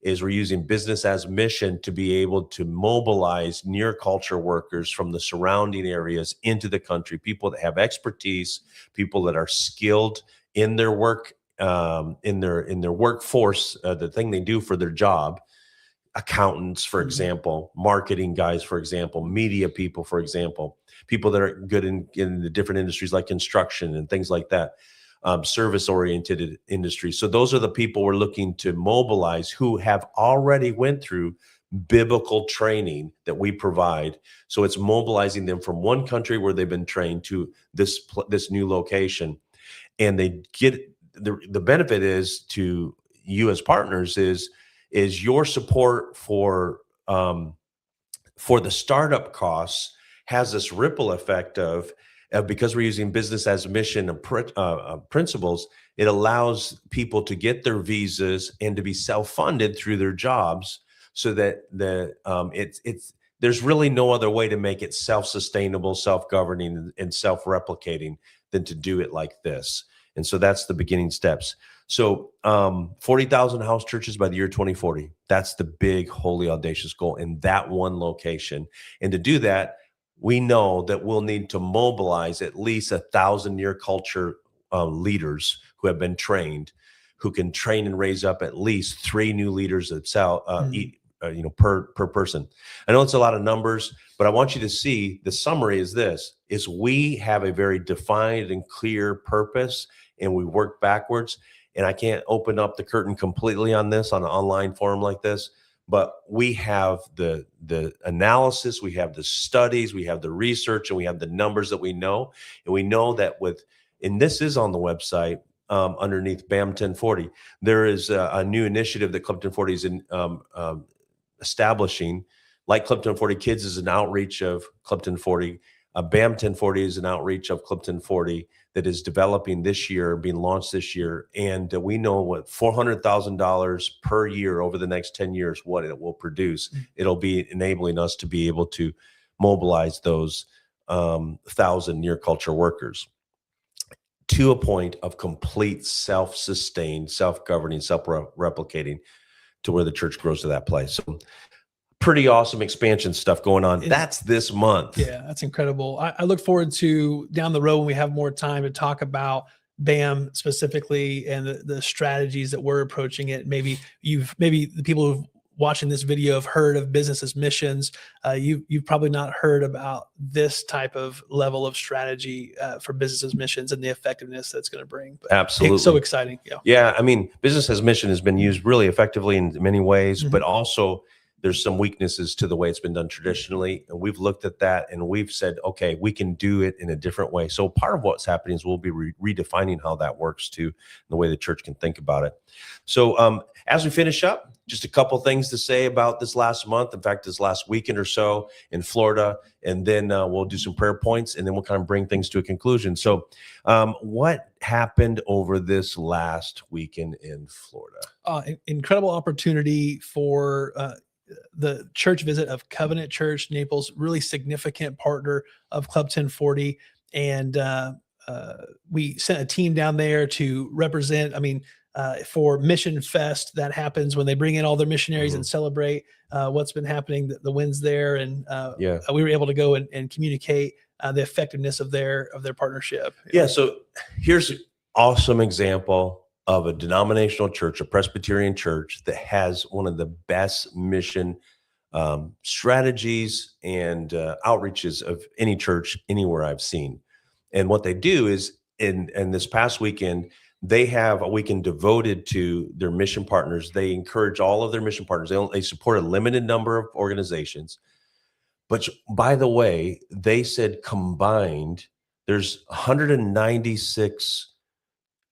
is we're using business as mission to be able to mobilize near culture workers from the surrounding areas into the country, people that have expertise, people that are skilled in their work, in their workforce, the thing they do for their job. Accountants, for example, marketing guys, for example, media people, for example, people that are good in the different industries like construction and things like that, service-oriented industries. So those are the people we're looking to mobilize who have already went through biblical training that we provide. So it's mobilizing them from one country where they've been trained to this new location, and they get the benefit is to you as partners is your support for the startup costs has this ripple effect of because we're using business as mission principles. It allows people to get their visas and to be self-funded through their jobs, so that there's really no other way to make it self-sustainable, self-governing, and self-replicating than to do it like this. And so that's the beginning steps. So 40,000 house churches by the year 2040. That's the big, holy, audacious goal in that one location. And to do that, we know that we'll need to mobilize at least 1,000 near culture leaders who have been trained, who can train and raise up at least 3 new leaders per person. I know it's a lot of numbers, but I want you to see the summary is this: is we have a very defined and clear purpose, and we work backwards. And I can't open up the curtain completely on this on an online forum like this, but we have the analysis, we have the studies, we have the research, and we have the numbers that we know. And we know that and this is on the website underneath BAM 1040, there is a new initiative that Club 1040 is establishing. Like Club 1040 Kids is an outreach of Club 1040. BAM 1040 is an outreach of Club 1040 that is developing this year, being launched this year. And we know what $400,000 per year over the next 10 years, what it will produce. It'll be enabling us to be able to mobilize those 1,000 near culture workers to a point of complete self-sustained, self-governing, self-replicating to where the church grows to that place. So pretty awesome expansion stuff going on. That's this month. Yeah, that's incredible. I look forward to down the road when we have more time to talk about BAM specifically and the strategies that we're approaching it. Maybe the people who've watching this video have heard of business as missions. You've probably not heard about this type of level of strategy for business as missions and the effectiveness that's going to bring. But absolutely. It's so exciting. Yeah. Yeah. I mean, business as mission has been used really effectively in many ways, but also there's some weaknesses to the way it's been done traditionally. And we've looked at that and we've said, okay, we can do it in a different way. So part of what's happening is we'll be redefining how that works too, the way the church can think about it. So as we finish up, just a couple things to say about this last month. In fact, this last weekend or so in Florida, and then we'll do some prayer points, and then we'll kind of bring things to a conclusion. So what happened over this last weekend in Florida? Incredible opportunity for the church visit of Covenant Church Naples, really significant partner of Club 1040. And we sent a team down there to represent, for Mission Fest that happens when they bring in all their missionaries and celebrate what's been happening, the wins there. And we were able to go and communicate the effectiveness of their partnership. Yeah. So here's an awesome example of a denominational church, a Presbyterian church that has one of the best mission strategies and outreaches of any church anywhere I've seen. And what they do is in this past weekend, they have a weekend devoted to their mission partners. They encourage all of their mission partners. They support a limited number of organizations. But by the way, they said combined, there's 196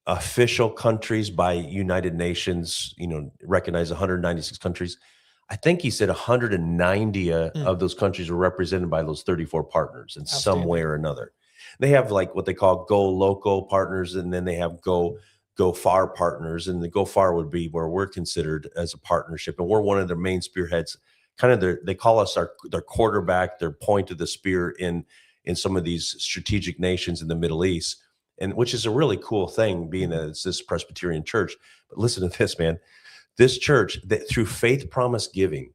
official countries by United Nations, recognize 196 countries. I think he said 190 of those countries were represented by those 34 partners in some way or another. They have like what they call Go Local partners, and then they have Go Far partners. And the Go Far would be where we're considered as a partnership, and we're one of their main spearheads. Kind of they call us their quarterback, their point of the spear in some of these strategic nations in the Middle East. And which is a really cool thing, being that it's this Presbyterian church. But listen to this, man. This church, that through faith promise giving,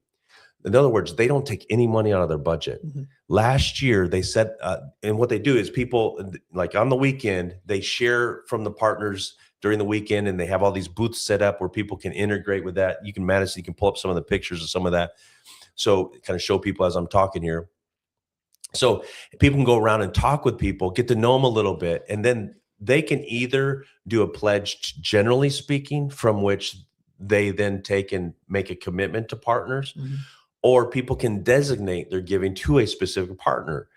in other words, they don't take any money out of their budget. Last year, they said, and what they do is people, like on the weekend, they share from the partners during the weekend, and they have all these booths set up where people can integrate with that. You can, Madison, you can pull up some of the pictures of some of that. So kind of show people as I'm talking here. So people can go around and talk with people, get to know them a little bit, and then they can either do a pledge, generally speaking, from which they then take and make a commitment to partners, or people can designate their giving to a specific partner.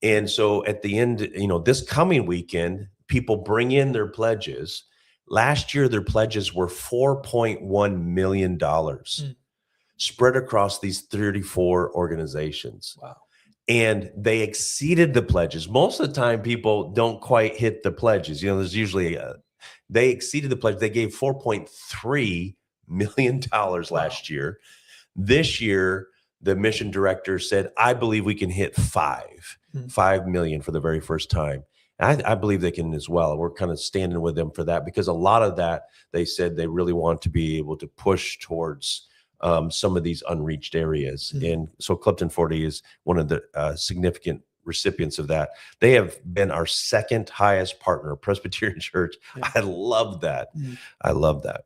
And so at the end, this coming weekend, people bring in their pledges. Last year, their pledges were $4.1 million spread across these 34 organizations. Wow. And they exceeded the pledges. Most of the time, people don't quite hit the pledges. There's usually they exceeded the pledge. They gave $4.3 million last year. This year, the mission director said, I believe we can hit 5 million for the very first time. And I believe they can as well. We're kind of standing with them for that, because a lot of that, they said they really want to be able to push towards some of these unreached areas. And so Club 1040 is one of the significant recipients of that. They have been our second highest partner, Presbyterian Church. I love that. I love that.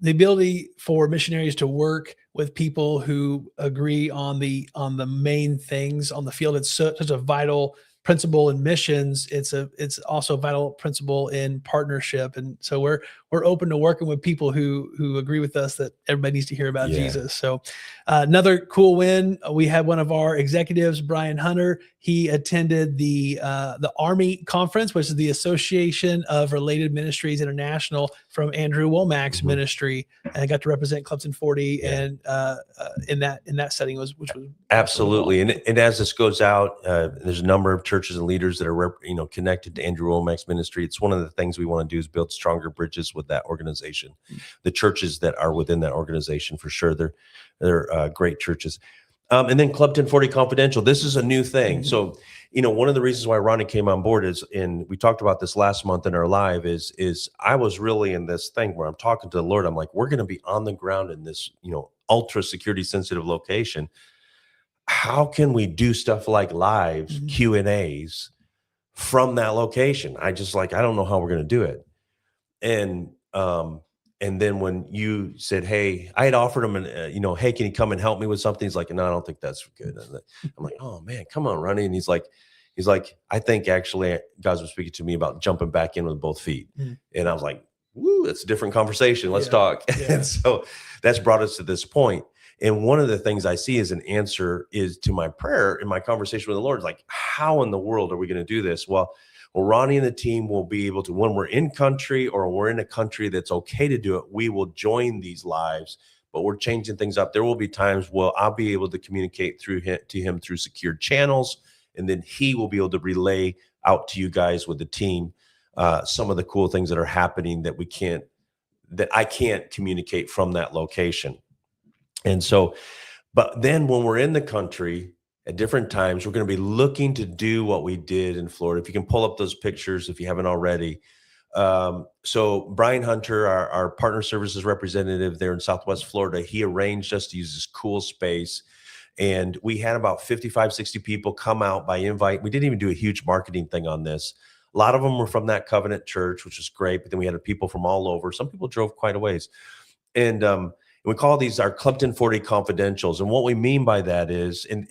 The ability for missionaries to work with people who agree on the main things on the field. It's such a vital principle in missions. It's also a vital principle in partnership. And so we're open to working with people who agree with us that everybody needs to hear about Jesus. So another cool win. We had one of our executives, Brian Hunter. He attended the Army conference, which is the Association of Related Ministries International, from Andrew Womack's ministry, and got to represent Club 1040 and in that setting, which was absolutely. And as this goes out, there's a number of churches and leaders that are connected to Andrew Womack's ministry. It's one of the things we want to do is build stronger bridges with that organization. The churches that are within that organization, for sure, they're great churches. And then Club 1040 Confidential. This is a new thing. So, one of the reasons why Ronnie came on board is, and we talked about this last month in our live, is I was really in this thing where I'm talking to the Lord. I'm like, we're going to be on the ground in this, ultra security sensitive location. How can we do stuff like lives, Q&As from that location? I don't know how we're going to do it. And then when you said, hey, I had offered him, hey, can you come and help me with something? He's like, no, I don't think that's good. And I'm like, oh man, come on, Ronnie. And he's like, I think actually God was speaking to me about jumping back in with both feet. And I was like, woo, that's a different conversation. Let's talk. And so that's brought us to this point. And one of the things I see as an answer is to my prayer in my conversation with the Lord, like, how in the world are we going to do this? Well, Ronnie and the team will be able to, when we're in country or we're in a country that's okay to do it, we will join these lives, but we're changing things up. There will be times where I'll be able to communicate to him through secured channels, and then he will be able to relay out to you guys with the team some of the cool things that are happening that I can't communicate from that location. And so, but then when we're in the country at different times, we're going to be looking to do what we did in Florida. If you can pull up those pictures, if you haven't already. So Brian Hunter, our partner services representative there in Southwest Florida, he arranged us to use this cool space. And we had about 55, 60 people come out by invite. We didn't even do a huge marketing thing on this. A lot of them were from that Covenant church, which was great. But then we had people from all over. Some people drove quite a ways. And we call these our Club 1040 Confidentials. And what we mean by that is, and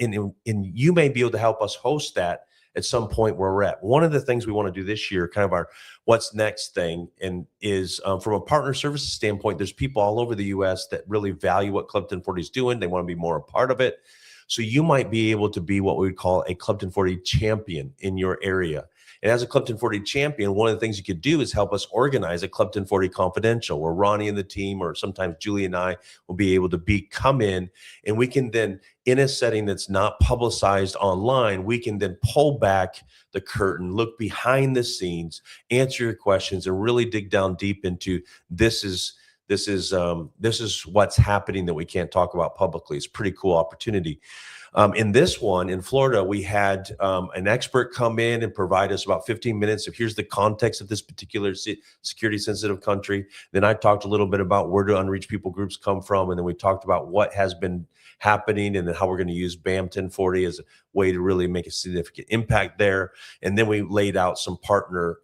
you may be able to help us host that at some point where we're at. One of the things we want to do this year, kind of our what's next thing, and is from a partner services standpoint, there's people all over the U.S. that really value what Club 1040 is doing. They want to be more a part of it. So you might be able to be what we would call a Club 1040 champion in your area. And as a Club 1040 champion, one of the things you could do is help us organize a Club 1040 Confidential, where Ronnie and the team, or sometimes Julie and I, will be able to come in, and we can then, in a setting that's not publicized online, we can then pull back the curtain, look behind the scenes, answer your questions, and really dig down deep into this is what's happening that we can't talk about publicly. It's a pretty cool opportunity. In this one in Florida, we had an expert come in and provide us about 15 minutes of here's the context of this particular security sensitive country. Then I talked a little bit about where do unreached people groups come from. And then we talked about what has been happening and then how we're going to use BAM 1040 as a way to really make a significant impact there. And then we laid out some partner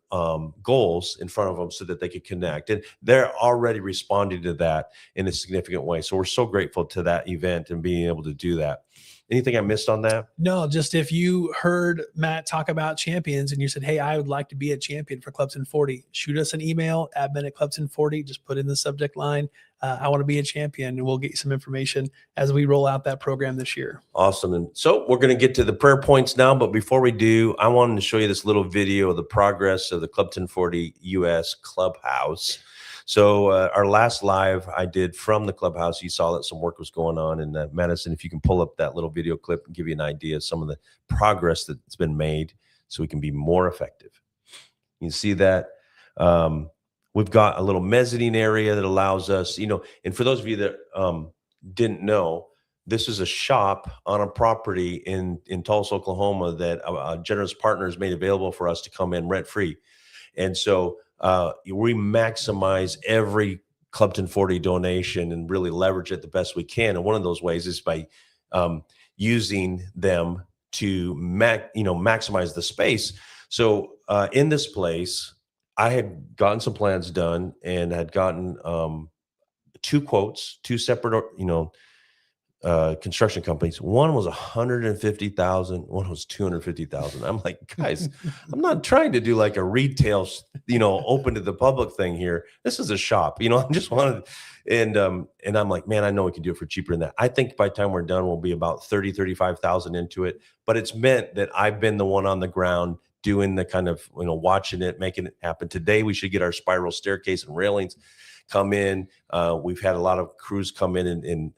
goals in front of them so that they could connect. And they're already responding to that in a significant way. So we're so grateful to that event and being able to do that. Anything I missed on that? No, just if you heard Matt talk about champions and you said, hey, I would like to be a champion for Club 1040, shoot us an email, admin@club1040, just put in the subject line, I want to be a champion, and we'll get you some information as we roll out that program this year. Awesome. And so we're going to get to the prayer points now, but before we do, I wanted to show you this little video of the progress of the Club 1040 US Clubhouse. So our last live I did from the clubhouse, you saw that some work was going on in Madison. If you can pull up that little video clip and give you an idea of some of the progress that's been made so we can be more effective. You can see that we've got a little mezzanine area that allows us, and for those of you that didn't know, this is a shop on a property in Tulsa, Oklahoma that a generous partners made available for us to come in rent free. And so we maximize every Club 1040 donation and really leverage it the best we can. And one of those ways is by using them to maximize the space. So in this place, I had gotten some plans done and had gotten 2 quotes, 2 separate, construction companies. One was 150,000, one was 250,000. I'm like, guys, I'm not trying to do like a retail, open to the public thing here. This is a shop, I just wanted, and I'm like, man, I know we can do it for cheaper than that. I think by the time we're done, we'll be about 35,000 into it. But it's meant that I've been the one on the ground doing the kind of, watching it, making it happen. Today, we should get our spiral staircase and railings come in. We've had a lot of crews come in and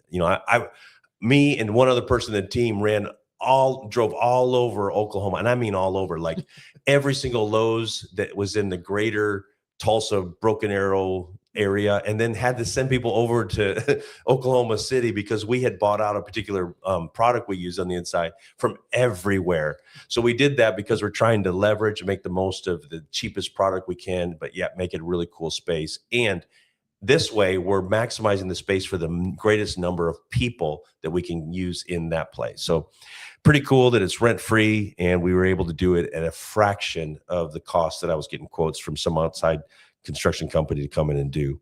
me and one other person in the team drove all over Oklahoma. And I mean, all over, like every single Lowe's that was in the greater Tulsa, Broken Arrow area, and then had to send people over to Oklahoma City because we had bought out a particular product we use on the inside from everywhere. So we did that because we're trying to leverage and make the most of the cheapest product we can, but yet make it a really cool space. And this way, we're maximizing the space for the greatest number of people that we can use in that place. So pretty cool that it's rent-free, and we were able to do it at a fraction of the cost that I was getting quotes from some outside construction company to come in and do.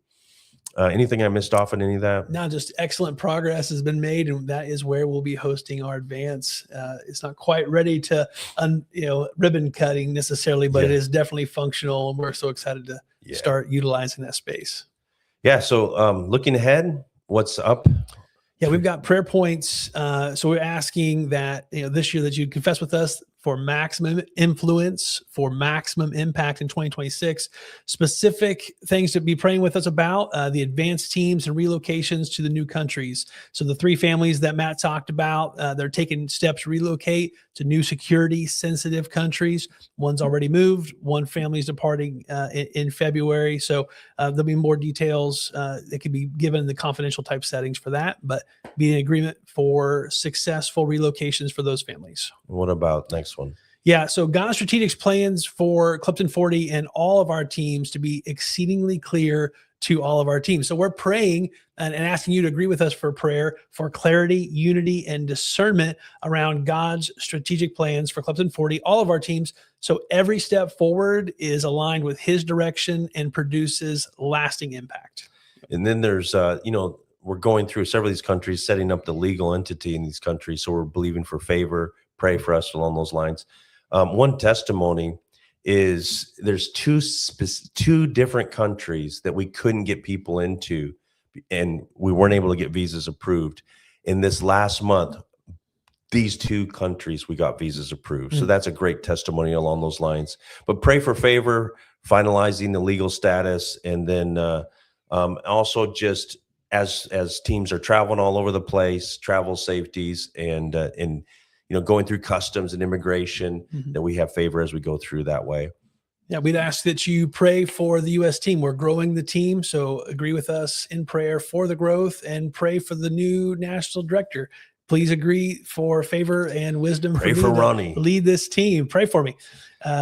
Anything I missed off on any of that? No, just excellent progress has been made, and that is where we'll be hosting our advance. It's not quite ready to, ribbon cutting necessarily, but it is definitely functional, and we're so excited to start utilizing that space. Yeah. So looking ahead, what's up? Yeah, we've got prayer points. So we're asking that, this year that you'd confess with us for maximum influence, for maximum impact in 2026. Specific things to be praying with us about, the advanced teams and relocations to the new countries. So the 3 families that Matt talked about, they're taking steps to relocate to new security sensitive countries. One's already moved. One family's departing in February. So there'll be more details that could be given in the confidential type settings for that, but be in agreement for successful relocations for those families. What about next one? Yeah, so God's strategic plans for Club 1040 and all of our teams to be exceedingly clear to all of our teams. So we're praying and asking you to agree with us for prayer for clarity, unity, and discernment around God's strategic plans for Club 1040, all of our teams. So every step forward is aligned with his direction and produces lasting impact. And then there's, we're going through several of these countries, setting up the legal entity in these countries. So we're believing for favor. Pray for us along those lines. One testimony is there's two different countries that we couldn't get people into, and we weren't able to get visas approved. In this last month, these 2 countries, we got visas approved. So that's a great testimony along those lines. But pray for favor, finalizing the legal status, and then also just as teams are traveling all over the place, travel safeties and going through customs and immigration, that we have favor as we go through that way. Yeah, we'd ask that you pray for the U.S. team. We're growing the team, so agree with us in prayer for the growth and pray for the new national director. Please agree for favor and wisdom. Pray for Ronnie. Lead this team. Pray for me.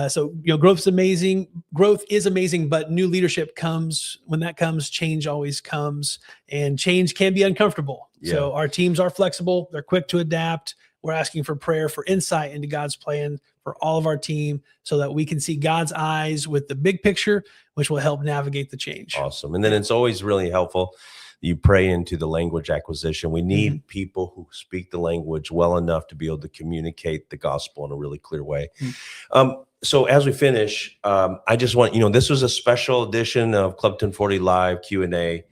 So growth is amazing. Growth is amazing, but new leadership comes. When that comes, change always comes, and change can be uncomfortable. Yeah. So our teams are flexible. They're quick to adapt. We're asking for prayer for insight into God's plan for all of our team so that we can see God's eyes with the big picture, which will help navigate the change. Awesome. And then it's always really helpful. You pray into the language acquisition. We need people who speak the language well enough to be able to communicate the gospel in a really clear way. So as we finish, I just want, this was a special edition of Club 1040 Live Q&A.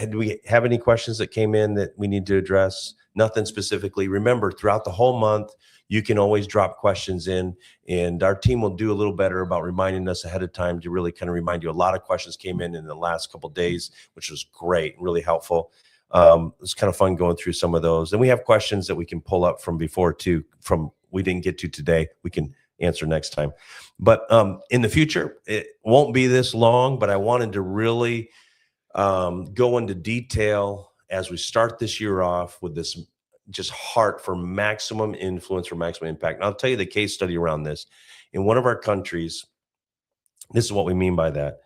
Do we have any questions that came in that we need to address? Nothing specifically. Remember, throughout the whole month, you can always drop questions in, and our team will do a little better about reminding us ahead of time to really kind of remind you. A lot of questions came in the last couple of days, which was great and really helpful. It's kind of fun going through some of those. And we have questions that we can pull up from before too, from we didn't get to today. We can answer next time. But in the future, it won't be this long, but I wanted to really go into detail as we start this year off with this just heart for maximum influence, for maximum impact. And I'll tell you the case study around this. In one of our countries, this is what we mean by that.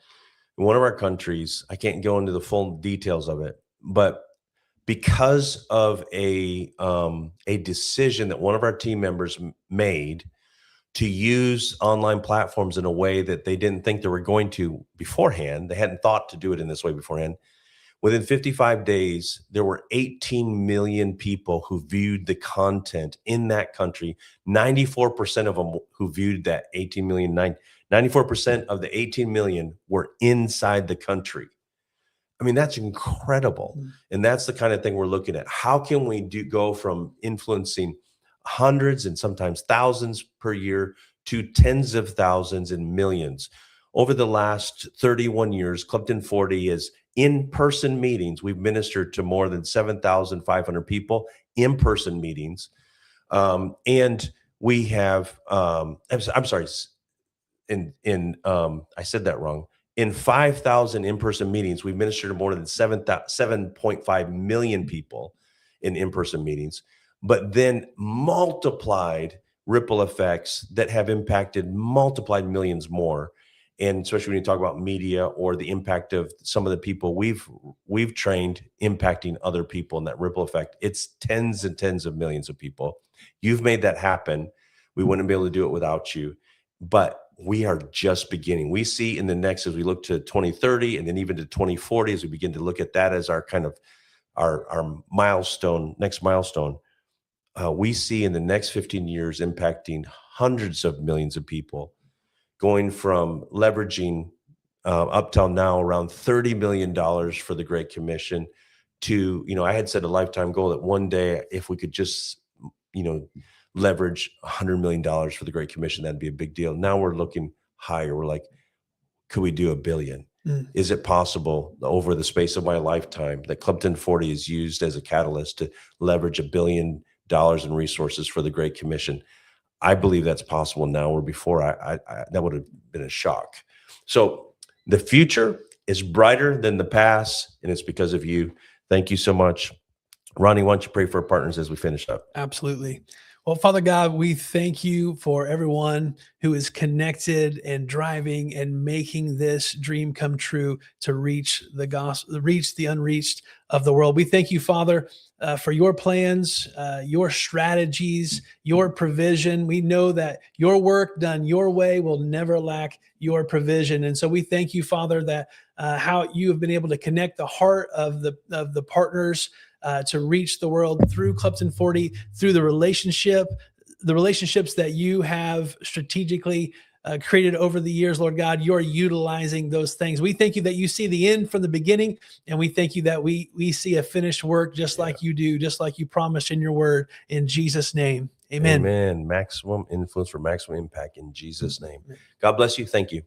In one of our countries, I can't go into the full details of it, but because of a decision that one of our team members made to use online platforms in a way that they didn't think they were going to beforehand, they hadn't thought to do it in this way beforehand. Within 55 days, there were 18 million people who viewed the content in that country. 94% of them who viewed that 18 million, 94% of the 18 million were inside the country. I mean, that's incredible. And that's the kind of thing we're looking at. How can we go from influencing hundreds and sometimes thousands per year to tens of thousands and millions? Over the last 31 years, CLUB1040 is in-person meetings. We've ministered to more than 7,500 people, in-person meetings. And we have, I'm sorry, I said that wrong. In 5,000 in-person meetings, we've ministered to more than 7.5 million people in in-person meetings, but then multiplied ripple effects that have impacted multiplied millions more. And especially when you talk about media or the impact of some of the people we've trained impacting other people, and that ripple effect, it's tens and tens of millions of people. You've made that happen. We wouldn't be able to do it without you, but we are just beginning. We see in the next, as we look to 2030 and then even to 2040, as we begin to look at that as our kind of our milestone, next milestone, we see in the next 15 years impacting hundreds of millions of people, going from leveraging up till now around $30 million for the Great Commission to, I had set a lifetime goal that one day, if we could just, leverage $100 million for the Great Commission, that'd be a big deal. Now we're looking higher. We're like, could we do $1 billion? Is it possible over the space of my lifetime that CLUB1040 is used as a catalyst to leverage $1 billion in resources for the Great Commission? I believe that's possible now, where before I that would have been a shock. So the future is brighter than the past, and it's because of you. Thank you so much. Ronnie, why don't you pray for our partners as we finish up? Absolutely. Well, Father God, we thank you for everyone who is connected and driving and making this dream come true to reach the gospel, reach the unreached of the world. We thank you, Father, for your plans, your strategies, your provision. We know that your work done your way will never lack your provision. And so we thank you, Father, that how you have been able to connect the heart of the partners to reach the world through CLUB1040, through the relationships that you have strategically created over the years, Lord God. You're utilizing those things. We thank you that you see the end from the beginning, and we thank you that we see a finished work just like you do, just like you promised in your word. In Jesus' name, amen. Amen. Maximum influence for maximum impact in Jesus' name. God bless you. Thank you.